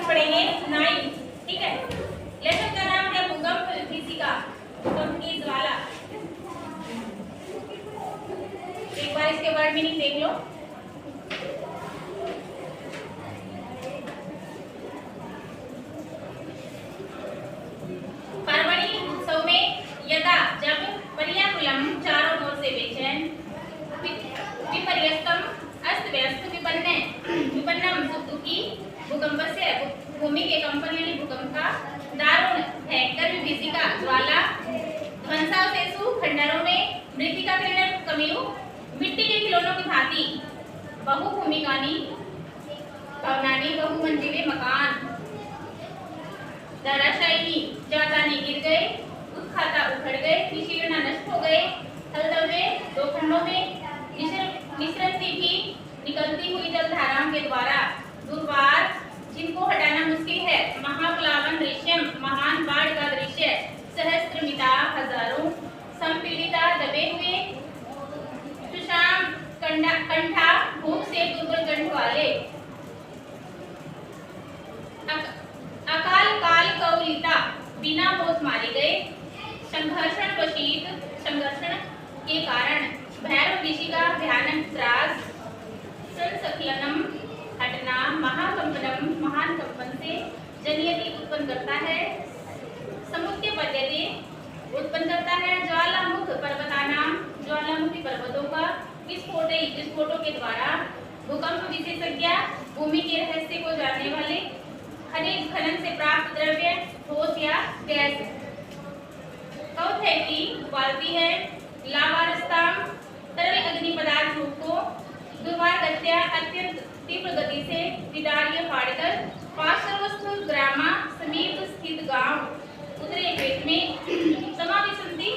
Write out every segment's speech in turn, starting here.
हम पढ़ेंगे 9, ठीक है। लेसन का नाम है भूकंप विभीषिका, भूकंप की ज्वाला। एक बार इसके वर्ड मीनिंग देख लो। पर्वणि उत्सव में यदा जब पर्याकुलम चारों ओर से बेचैन, विपर्यस्तम अस्त व्यस्त, विपन्नम दुखी, भूकंप से भूमि के कंपन यानी भूकंप का, दारुण भयंकर, विभीषिका ज्वाला, ध्वंसावशेषु खंडरों में, मृत्तिका किरण कमियों, मिट्टी के खिलौनों की भांति, बहुभूमिकानी भवनानी, बहुमंजिले मकान, धराशायी जातानी गिर गए, उत्खाता उखड़ गए, निशीर्ण नष्ट हो गए, हलदवे दो खंडों में, निसरती भी निकलती हुई जलधाराओं के द्वारा, दुर्वार जिनको हटाना मुश्किल है, महाप्लावन दृश्यम महान बाढ़ का दृश्य, सहस्त्रमिता हजारों, संपीड़िता दबे हुए, सुशाम कंठा भूख से दुर्बल कंठ वाले, अकाल काल कौलिता बिना होश मारे गए, संघर्षण वशीत संघर्षण के कारण, भैरव ऋषि का भयानक त्रास, संसखलनम हटना, महाकंपनम महान कंपन से, जनियति उत्पन्न करता है, समुद्र पद्यते उत्पन्न करता है, ज्वालामुख पर्वतानाम ज्वालामुखी पर्वतों का, विस्फोटों के द्वारा, भूकंप विशेषज्ञ भूमि के रहस्य को जानने वाले, खनिज खनन से प्राप्त द्रव्य ठोस या गैस, कौथैती उबालती है, लावारस्ताम तरल अग्नि पदार्थ रूप को, दुर्वार गत्या अत्यंत तीव्र गति से विदार्य फाड़कर, पार्श्वस्थ ग्रामा समीप स्थित गांव, उत्तरी पेट में समाविसंधि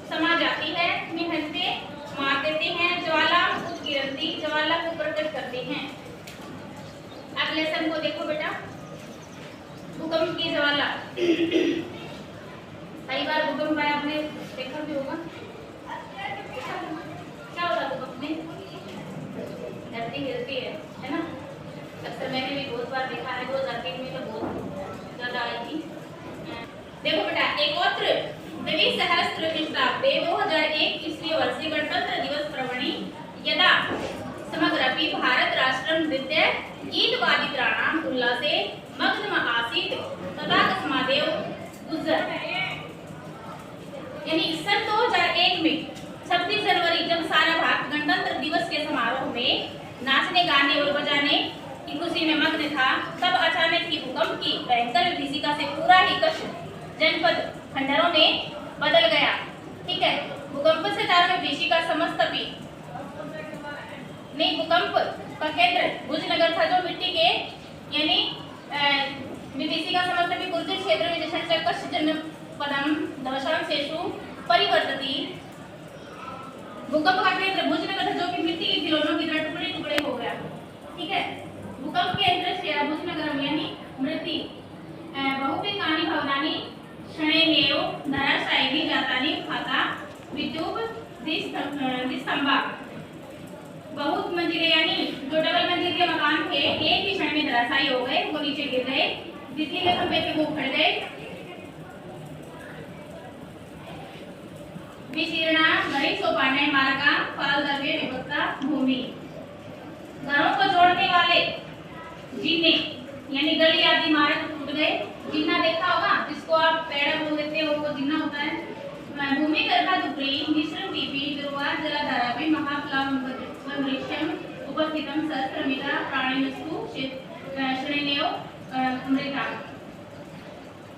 समा जाती है, निहंते मार देते हैं, ज्वाला उत्किरंती ज्वाला को प्रकट करते हैं। अब लेसन को देखो बेटा, भूकंप की ज्वाला। कई बार भूकंप आया, आपने देखा भी होगा। क्या होता है भूकंप में? धरती हिलती है ना। अक्सर मैंने भी बहुत बार देखा है, 2003 में तो बहुत ज्यादा आई थी। देखो बेटा, एकोत्र द्विसहस्त्र ख्रीष्टाब्दे 2001 ईस्वी वर्षे गणतंत्र दिवस पर्वणि यदा समग्रपि भारत राष्ट्रं नृत्य गीतवादित्राणाम् उल्लासे मग्नम् आसीत् तदा कस्मादेव गुजर, यानी सन 2001 में 26 जनवरी जब सारा भारत गणतंत्र दिवस के समारोह में नाचने गाने और बजाने की खुशी में मग्न था, तब अचानक ही भूकंप की भयंकर विभीषिका से पूरा ही कच्छ जनपद खंडरों में बदल गया। ठीक है, भूकंप से तार में विभीषिका समस्तपी नहीं, भूकंप का केंद्र भुजनगर था, जो मिट्टी के यानी विभीषिका समस्तपी गुर्जर क्षेत्र में जैसे कच्छ जनपदम ध्वंसावशेषु परिवर्तती, भूकंप का केंद्र भुजनगर था, जो कि मिट्टी के खिलौनों की तरह टुकड़े टुकड़े हो गया। ठीक है, भूकंप के केंद्र भुजनगर यानी मृति, बहुविकानी भवनानी क्षणेनेव धराशायी जातानी खाता, विद्युप दिस्तंभा, बहुत मंजिले यानी जो डबल मंजिल के मकान थे एक ही क्षण में धराशायी हो गए, वो नीचे गिर गए, बिजली के खंभे पे वो उखड़ गए। विशीर्णा गई सोपाने मार्गा पाल द्रव्य विभक्ता भूमि, घरों को जोड़ने वाले जीने यानी गली आदि मार्ग टूट गए। जिन्ना देखा होगा, जिसको आप पेड़ बोल देते हो, वो जिन्ना होता है। भूमि गर्भा दुपरी मिश्रण दीपी दुर्वार जलाधारा में महाप्लाव वृक्षम उपस्थितम सहस्त्रमिता प्राणिनस्तु श्रेणियों मृता,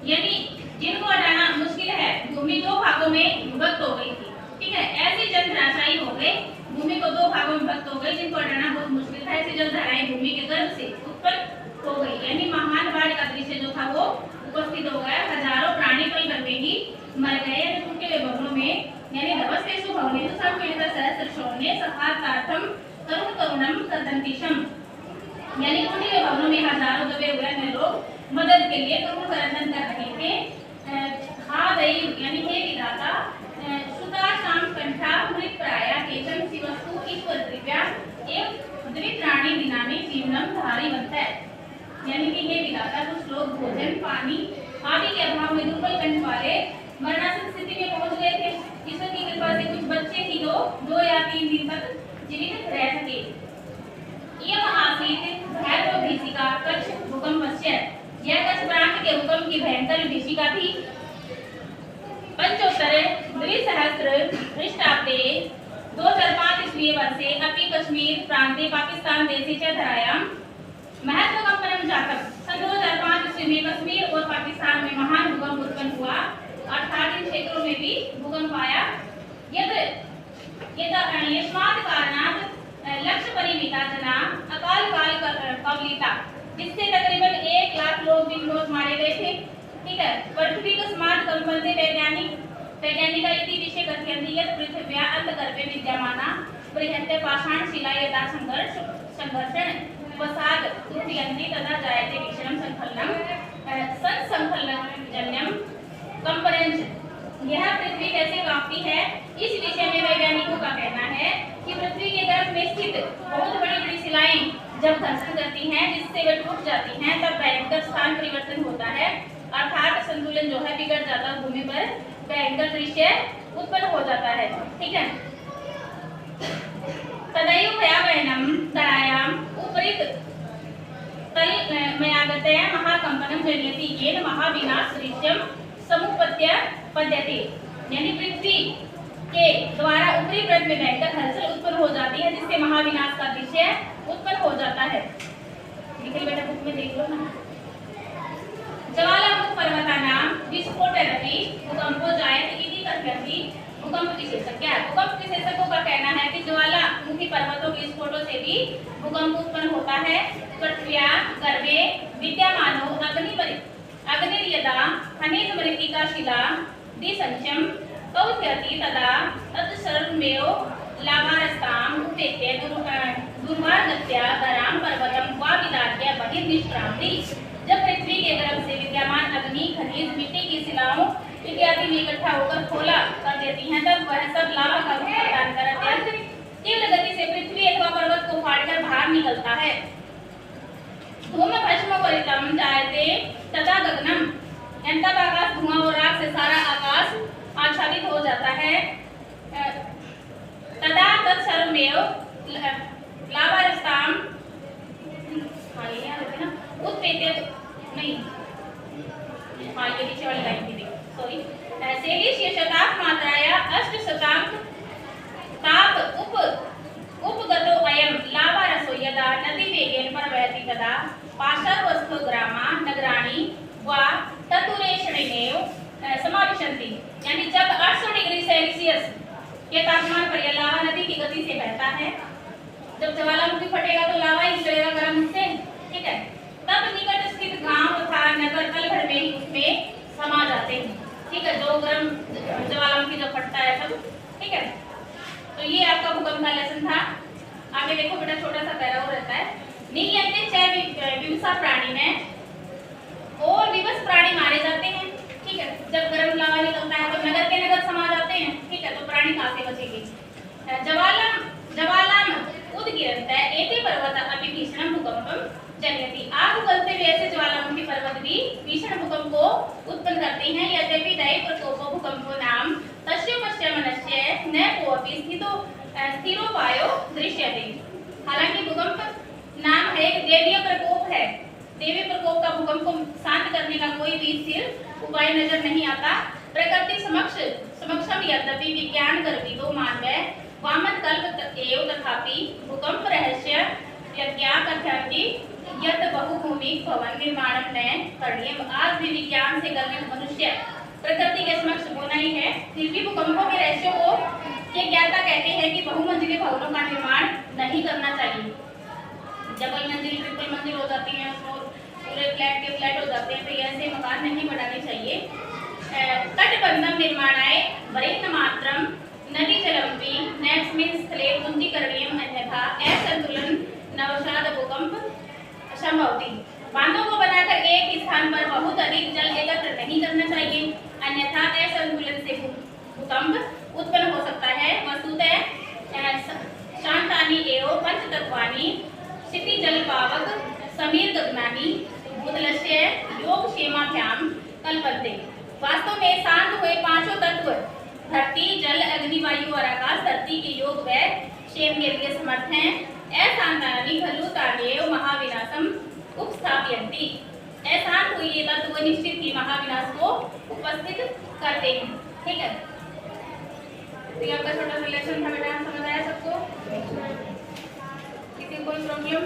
यानी जिनको हटाना मुश्किल है, भूमि दो भागों में विभक्त हो गई थी। ठीक है, ऐसी जल धराशायी हो गए, भूमि को दो भागों में विभक्त हो गई, जिनको हटाना बहुत मुश्किल था। ऐसी जल धाराएं भूमि के गर्भ से उत्पन्न हो गई, यानी महान बाढ़ का दृश्य जो था वो उपस्थित हो गया। हजारों प्राणी पल भर में ही मर गए, टूटे हुए भवनों में यानी धवस्तेषु भवनेषु संपीड़ित सहस्रशोण्ये सहातार्थम तरुण तरुणम तदंतिशम, यानी टूटे हुए भवनों में हजारों दबे हुए अन्य लोग मदद के लिए करुण क्रंदन कर रहे थे। हा दैव यानी हे विधाता, सुता शाम कंठा मृत प्राया केशम शिवस्तु ईश्वर कृपया एवं द्वित्राणी दिनानि जीवनम धारिवंत है। यानी कि हे विधाता, कुछ लोग भोजन, पानी आदि के अभाव में दुर्बल कंठ वाले मरणासन स्थिति में पहुंच गए थे। ईश्वर की कृपा से कुछ बच्चे ही तो 2 या 3 दिन तक जीवित रह सके। यह आसीत भैरव भीषिका कच्छ भूकंपस्य, यह कच्छ प्रांत के भूकंप की भयंकर भीषिका थी। पंचोत्तर द्विसहस्र ख्रीष्टाब्दे 2005 ईस्वी वर्षे अपि कश्मीर प्रांते पाकिस्तान देशे च धरायां महत्वकंपनं जातम्। सन 2005 ईस्वी में कश्मीर और पाकिस्तान में महान भूकंप उत्पन्न हुआ, अर्थात इन क्षेत्रों में भी भूकंप आया। यस्मात् कारणात् लक्ष्य परिमिता जना अकाल कवलिता, जिससे तकरीबन 1 लाख लोग दिन रोज मारे गए थे। ठीक है, पृथ्वी को स्मार्ट कंपन से वैज्ञानिक इति विषय कथयन्ति यत् पृथिव्या अन्तर्गर्भे विद्यमाना बृहत् पाषाण शिला यदा संघर्षण वसाद उत्पीयन्ते तदा जायते विक्षणं संखलनजन्यं कंपनञ्च। यह पृथ्वी कैसे कांपती है, इस विषय में वैज्ञानिकों का कहना है कि पृथ्वी के गर्भ में स्थित बहुत बड़ी शिलाएं जब घर्षण करती हैं, जिससे वे टूट जाती हैं, तब भयंकर स्थान परिवर्तन होता है, अर्थात संतुलन जो है बिगड़ जाता, भूमि पर भयंकर दृश्य उत्पन्न हो जाता है। ठीक है, तदैव भयावहनं धरायाम् उपरित तल मयागते महाकंपनं जनयति येन महाविनाश दृश्यं समुपपद्यते। यानी पृथ्वी के द्वारा ऊपरी परत में भयंकर हलचल उत्पन्न हो जाती है, जिससे महाविनाश का दृश्य उत्पन्न हो जाता है। निखिल बेटा बुक में देख लो ना। ज्वालामुखी पर्वतानां विस्फोटरपि भूकंपो जायते इति कथयन्ति भूकंप विशेषज्ञ। भूकंप विशेषज्ञों का कहना है कि ज्वालामुखी पर्वतों के विस्फोटों से भी भूकंप उत्पन्न होता है। पृथ्व्या गर्भे विद्यमानो अग्निर्यदा खनिज मृत्तिका शिला दिसंचम कौथयति तदा तत्सर्वमेव लाभारस्ताम् उपेत्य दुर्वागत्या धरां पर्वतं वा विदार्य बहिर्निष्क्रान्ति। जब पृथ्वी के गर्भ से विद्यमान अग्नि, खनिज, मिट्टी की शिलाओं इत्यादि में इकट्ठा होकर खोला कर देती हैं, तब वह सब लावा का रूप प्रदान कर अत्यंत तीव्र गति से पृथ्वी अथवा पर्वत को फाड़कर बाहर निकलता है। धूम भस्मोपरितं जायते तथा गगनम, तब आकाश धुआं और राख से सारा आकाश आच्छादित हो जाता है। तदा तत्सर्वमेव लाभारस्ताम् उत्पेत्य नहीं, हाँ ये नीचे वाली लाइन थी, सॉरी। सेलिश शताब्द मात्राया 8 शताब्द ताप उपगतो अयं लावा रसो यदा नदी वेगेन प्रवहति तदा पार्श्वस्थ ग्रामा नगराणि वा ततुरेषणेव समाविशन्ति। यानी जब 800 डिग्री सेल्सियस के तापमान पर यह लावा नदी की गति से बहता है, जब ज्वालामुखी फटेगा तो लावा ही निकलेगा गर्म से। ठीक है, तब निकट स्थित गांव तथा नगर पल भर में ही उसमें समा जाते हैं। ठीक है, जो गर्म ज्वालामुखी जब फटता है तब। ठीक है, तो ये आपका भूकंप का लेसन था। आगे देखो बेटा, छोटा सा पैरा और रहता है। नियंत्रित चय विवसा प्राणी में और विवश प्राणी मारे जाते हैं। ठीक है, जब गर्म लावा निकलता है तो नगर के नगर समा जाते हैं। ठीक है, तो प्राणी कहाँ से बचेंगे। ज्वालाम उदगिरन्त एते पर्वत अपि भीषण भूकंपम जनयति। आग उगलते हुए ऐसे ज्वालामुखी पर्वत भी भीषण भूकंप को उत्पन्न करते हैं। यद्यपि दैव प्रकोपो भूकंपो नाम तस्य पश्चिमनस्य न कोऽपि स्थिरोपायो दृश्यते। हालांकि भूकंप नाम है एक दैवीय प्रकोप है। दैवीय प्रकोप का भूकंप को शांत करने का कोई भी स्थिर उपाय नजर नहीं आता। प्रकृति समक्षम यद्यपि विज्ञान गर्भितो मानव वामन कल्प एव तथापि भूकंप रहस्य यज्ञा कथयन्ति यत् बहुभूमिक भवन निर्माणम न करणीयम। आज भी विज्ञान से गर्वित मनुष्य प्रकृति के समक्ष बोना ही है, फिर भी भूकंपों के रहस्यों को ये ज्ञाता कहते हैं कि बहुमंजिली भवनों का निर्माण नहीं करना चाहिए। डबल मंजिल, ट्रिपल मंजिल हो जाती हैं, पूरे फ्लैट के फ्लैट हो जाते हैं, तो ऐसे मकान नहीं बनाने चाहिए। तटबंधम निर्माणाय वरिष्ठ मात्रम नदी जलम्पी नेस्मिन स्थले पुंजीकरणीयम अन्यथा असंतुलन नवशाद भूकंप संभवति। बांधों को बनाकर एक ही स्थान पर बहुत अधिक जल एकत्र नहीं करना चाहिए, अन्यथा असंतुलन से भूकंप उत्पन्न हो सकता है। वस्तुतः शांतानि एवं पंचतत्वानि क्षिति जल पावक समीर गगनानी बुधलक्ष्य योगक्षेमाभ्याम कल्पन्ते। वास्तव में शांत हुए पांचों तत्व धरती जल अग्नि वायु और आकाश धरती के योग व क्षेम के लिए समर्थ हैं। अशांतानि खलु तान्येव महाविनाशम उपस्थापयन्ति। अशांत हुए ये तत्व निश्चित ही महाविनाश को उपस्थित करते हैं। ठीक है, तो ये आपका छोटा सा लेसन था बेटा, समझ आया सबको? किसी को कोई प्रॉब्लम?